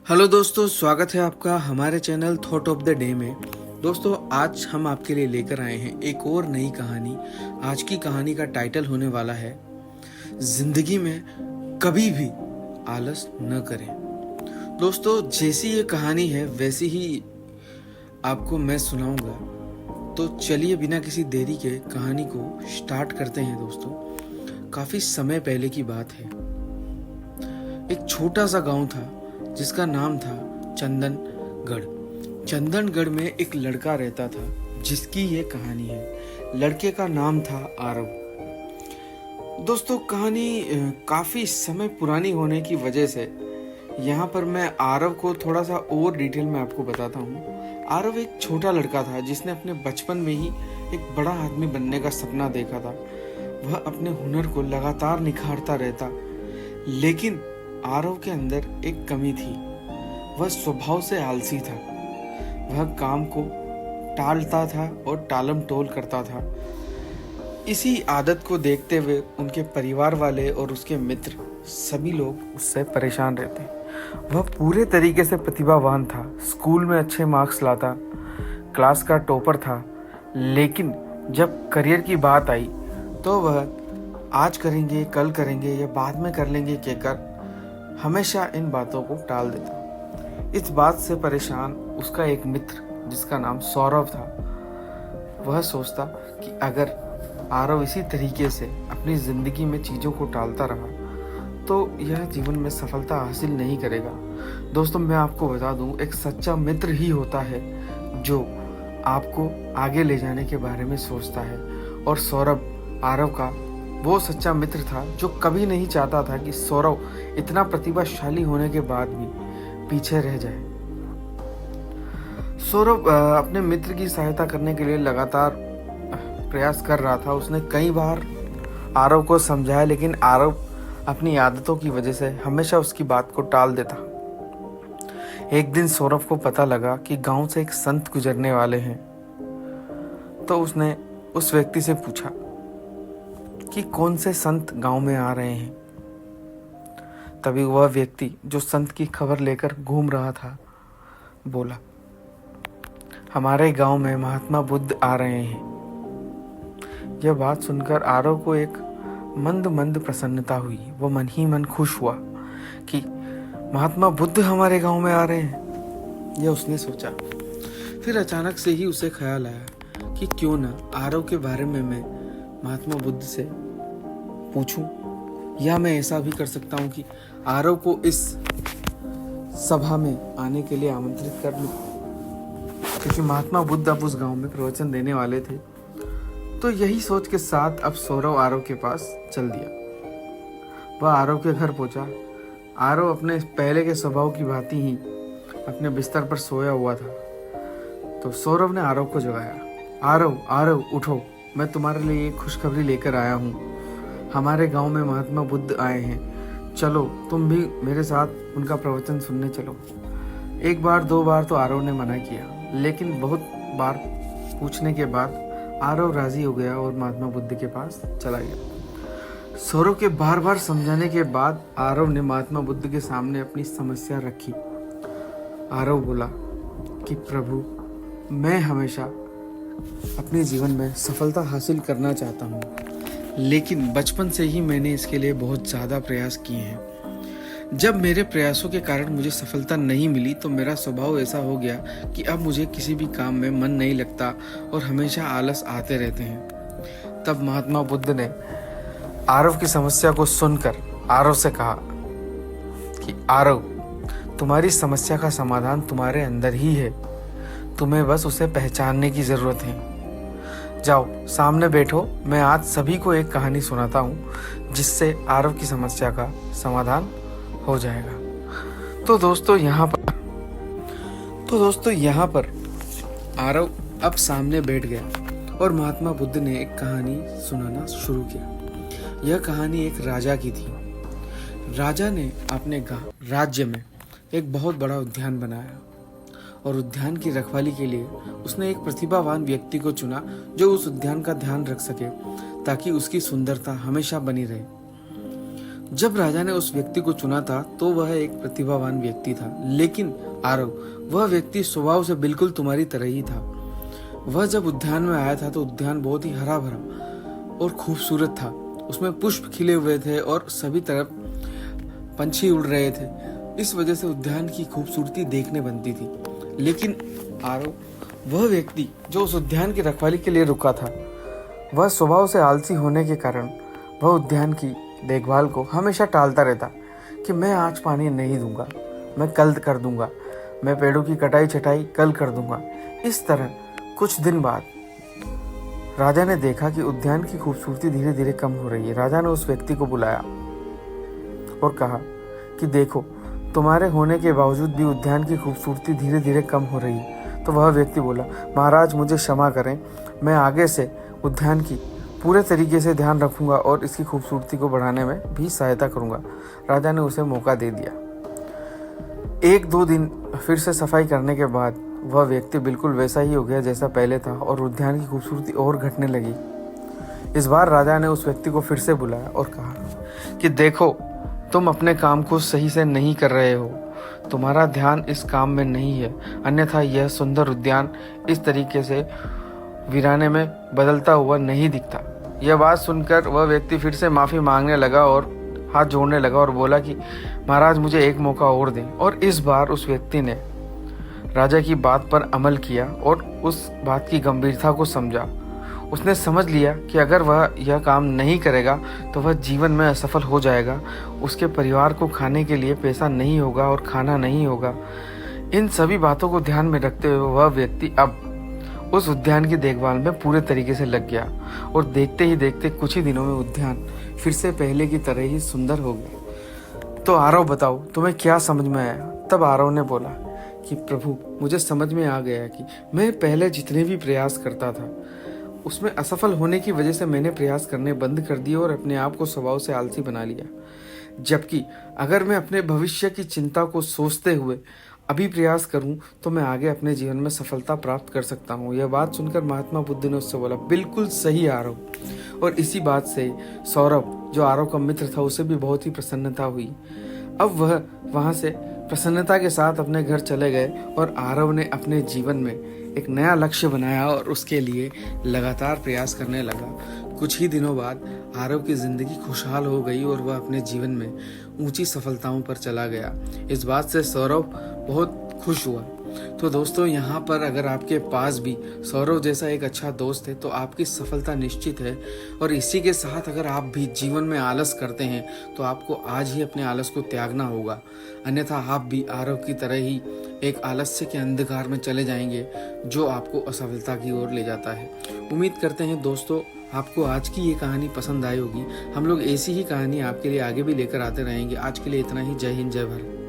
Hello दोस्तों, स्वागत है आपका हमारे channel thought of the day में। दोस्तों, आज हम आपके लिए लेकर आए हैं एक और नई कहानी। आज की कहानी का टाइटल होने वाला है जिंदगी में कभी भी आलस न करें। दोस्तों, जैसी ये कहानी है वैसी ही आपको मैं सुनाऊंगा। तो चलिए बिना किसी देरी के कहानी को स्टार्ट करते हैं। दोस्तों, काफी समय पहले की बात है। एक छोटा सा गांव था जिसका नाम था चंदनगढ़। चंदनगढ़ में एक लड़का रहता था जिसकी ये कहानी है। लड़के का नाम था आरव। दोस्तों, कहानी काफी समय पुरानी होने की वजह से यहाँ पर मैं आरव को थोड़ा सा और डिटेल में आपको बताता हूँ। आरव एक छोटा लड़का था जिसने अपने बचपन में ही एक बड़ा आदमी बनने का सपना देखा था। वह अपने हुनर को लगातार निखारता रहता, लेकिन आरव के अंदर एक कमी थी। वह स्वभाव से आलसी था। वह काम को टालता था और टालम टोल करता था। इसी आदत को देखते हुए उनके परिवार वाले और उसके मित्र सभी लोग उससे परेशान रहते। वह पूरे तरीके से प्रतिभावान था, स्कूल में अच्छे मार्क्स लाता, क्लास का टॉपर था, लेकिन जब करियर की बात आई तो वह आज करेंगे, कल करेंगे या बाद में कर लेंगे कहकर हमेशा इन बातों को टाल देता। इस बात से परेशान उसका एक मित्र जिसका नाम सौरभ था, वह सोचता कि अगर आरव इसी तरीके से अपनी जिंदगी में चीज़ों को टालता रहा तो यह जीवन में सफलता हासिल नहीं करेगा। दोस्तों, मैं आपको बता दूं, एक सच्चा मित्र ही होता है जो आपको आगे ले जाने के बारे में सोचता है। और सौरभ आरव का वो सच्चा मित्र था जो कभी नहीं चाहता था कि सौरव इतना प्रतिभाशाली होने के बाद भी पीछे रह जाए। सौरभ अपने मित्र की सहायता करने के लिए लगातार प्रयास कर रहा था। उसने कई बार आरव को समझाया, लेकिन आरव अपनी आदतों की वजह से हमेशा उसकी बात को टाल देता। एक दिन सौरभ को पता लगा कि गांव से एक संत गुजरने वाले हैं, तो उसने उस व्यक्ति से पूछा कि कौन से संत गांव में आ रहे हैं। तभी वह व्यक्ति जो संत की खबर लेकर घूम रहा था बोला, हमारे गांव में महात्मा बुद्ध आ रहे हैं। यह बात सुनकर आरव को एक मंद मंद प्रसन्नता हुई। वो मन ही मन खुश हुआ कि महात्मा बुद्ध हमारे गांव में आ रहे हैं, यह उसने सोचा। फिर अचानक से ही उसे ख्याल आया कि क्यों ना आरव के बारे में मैं महात्मा बुद्ध से पूछूं, या मैं ऐसा भी कर सकता हूं कि आरव को इस सभा में आने के लिए आमंत्रित कर लूं, क्योंकि महात्मा बुद्ध अब उस गांव में प्रवचन देने वाले थे। तो यही सोच के साथ अब सौरव आरव के पास चल दिया। वह आरव के घर पहुंचा। आरव अपने पहले के स्वभाव की भांति ही अपने बिस्तर पर सोया हुआ था। तो सौरव ने आरव को जगाया। आरव, आरव उठो, मैं तुम्हारे लिए एक खुशखबरी लेकर आया हूँ। हमारे गांव में महात्मा बुद्ध आए हैं, चलो तुम भी मेरे साथ उनका प्रवचन सुनने चलो। एक बार दो बार तो आरव ने मना किया, लेकिन बहुत बार पूछने के बाद आरव राजी हो गया और महात्मा बुद्ध के पास चला गया। सौरव के बार बार समझाने के बाद आरव ने महात्मा बुद्ध के सामने अपनी समस्या रखी। आरव बोला कि प्रभु, मैं हमेशा अपने जीवन में सफलता हासिल करना चाहता हूँ, लेकिन बचपन से ही मैंने इसके लिए बहुत ज़्यादा प्रयास किए हैं। जब मेरे प्रयासों के कारण मुझे सफलता नहीं मिली तो मेरा स्वभाव ऐसा हो गया कि अब मुझे किसी भी काम में मन नहीं लगता और हमेशा आलस आते रहते हैं। तब महात्मा बुद्ध ने आरव की समस्या को सुनकर आरव से कहा कि आरव, तुम्हारी समस्या का समाधान तुम्हारे अंदर ही है, तुम्हें बस उसे पहचानने की ज़रूरत है। जाओ सामने बैठो, मैं आज सभी को एक कहानी सुनाता हूँ जिससे आरव की समस्या का समाधान हो जाएगा। तो दोस्तों यहाँ पर आरव अब सामने बैठ गया और महात्मा बुद्ध ने एक कहानी सुनाना शुरू किया। यह कहानी एक राजा की थी। राजा ने अपने राज्य में एक बहुत बड़ा उद्यान बनाया और उद्यान की रखवाली के लिए उसने एक प्रतिभावान व्यक्ति को चुना जो उस उद्यान का ध्यान रख सके ताकि उसकी सुंदरता हमेशा बनी रहे। जब राजा ने उस व्यक्ति को चुना था तो वह एक प्रतिभावान व्यक्ति था, लेकिन आरव, वह व्यक्ति स्वभाव से बिल्कुल तुम्हारी तरह ही था। वह जब उद्यान में आया था तो उद्यान बहुत ही हरा भरा और खूबसूरत था। उसमें पुष्प खिले हुए थे और सभी तरफ पंछी उड़ रहे थे। इस वजह से उद्यान की खूबसूरती देखने बनती थी। लेकिन आरव, वह व्यक्ति जो उस उद्यान की रखवाली के लिए रुका था, वह स्वभाव से आलसी होने के कारण वह उद्यान की देखभाल को हमेशा टालता रहता कि मैं आज पानी नहीं दूंगा, मैं कल कर दूंगा, मैं पेड़ों की कटाई छटाई कल कर दूंगा। इस तरह कुछ दिन बाद राजा ने देखा कि उद्यान की खूबसूरती धीरे धीरे कम हो रही है। राजा ने उस व्यक्ति को बुलाया और कहा कि देखो, तुम्हारे होने के बावजूद भी उद्यान की खूबसूरती धीरे धीरे कम हो रही है। तो वह व्यक्ति बोला, महाराज मुझे क्षमा करें, मैं आगे से उद्यान की पूरे तरीके से ध्यान रखूंगा और इसकी खूबसूरती को बढ़ाने में भी सहायता करूंगा। राजा ने उसे मौका दे दिया। 1-2 दिन फिर से सफाई करने के बाद वह व्यक्ति बिल्कुल वैसा ही हो गया जैसा पहले था और उद्यान की खूबसूरती और घटने लगी। इस बार राजा ने उस व्यक्ति को फिर से बुलाया और कहा कि देखो, तुम अपने काम को सही से नहीं कर रहे हो, तुम्हारा ध्यान इस काम में नहीं है, अन्यथा यह सुंदर उद्यान इस तरीके से वीराने में बदलता हुआ नहीं दिखता। यह बात सुनकर वह व्यक्ति फिर से माफ़ी मांगने लगा और हाथ जोड़ने लगा और बोला कि महाराज मुझे एक मौका और दें। और इस बार उस व्यक्ति ने राजा की बात पर अमल किया और उस बात की गंभीरता को समझा। उसने समझ लिया कि अगर वह यह काम नहीं करेगा तो वह जीवन में असफल हो जाएगा, उसके परिवार को खाने के लिए पैसा नहीं होगा और खाना नहीं होगा। इन सभी बातों को ध्यान में रखते हुए वह व्यक्ति अब उस उद्यान की देखभाल में पूरे तरीके से लग गया और देखते ही देखते कुछ ही दिनों में उद्यान फिर से पहले की तरह ही सुंदर हो गया। तो आरव, बताओ तुम्हें क्या समझ में आया? तब आरव ने बोला कि प्रभु, मुझे समझ में आ गया कि मैं पहले जितने भी प्रयास करता था उसमें असफल होने की वजह से मैंने प्रयास करने बंद कर दिए और अपने आप को स्वभाव से आलसी बना लिया। जबकि अगर मैं अपने भविष्य की चिंता को सोचते हुए अभी प्रयास करूं तो मैं आगे अपने जीवन में सफलता प्राप्त कर सकता हूं। यह बात सुनकर महात्मा बुद्ध ने उससे बोला, बिल्कुल सही आरव। और इसी बात से सौरभ, जो आरव का मित्र था, उसे भी बहुत ही प्रसन्नता हुई। अब वह वहां से प्रसन्नता के साथ अपने घर चले गए और आरव ने अपने जीवन में एक नया लक्ष्य बनाया और उसके लिए लगातार प्रयास करने लगा। कुछ ही दिनों बाद आरव की जिंदगी खुशहाल हो गई और वह अपने जीवन में ऊंची सफलताओं पर चला गया। इस बात से सौरभ बहुत खुश हुआ। तो दोस्तों, यहाँ पर अगर आपके पास भी सौरभ जैसा एक अच्छा दोस्त है तो आपकी सफलता निश्चित है। और इसी के साथ अगर आप भी जीवन में आलस करते हैं तो आपको आज ही अपने आलस को त्यागना होगा, अन्यथा आप भी आरव की तरह ही एक आलस्य के अंधकार में चले जाएंगे जो आपको असफलता की ओर ले जाता है। उम्मीद करते हैं दोस्तों आपको आज की ये कहानी पसंद आई होगी। हम लोग ऐसी ही कहानी आपके लिए आगे भी लेकर आते रहेंगे। आज के लिए इतना ही। जय हिंद, जय भारत।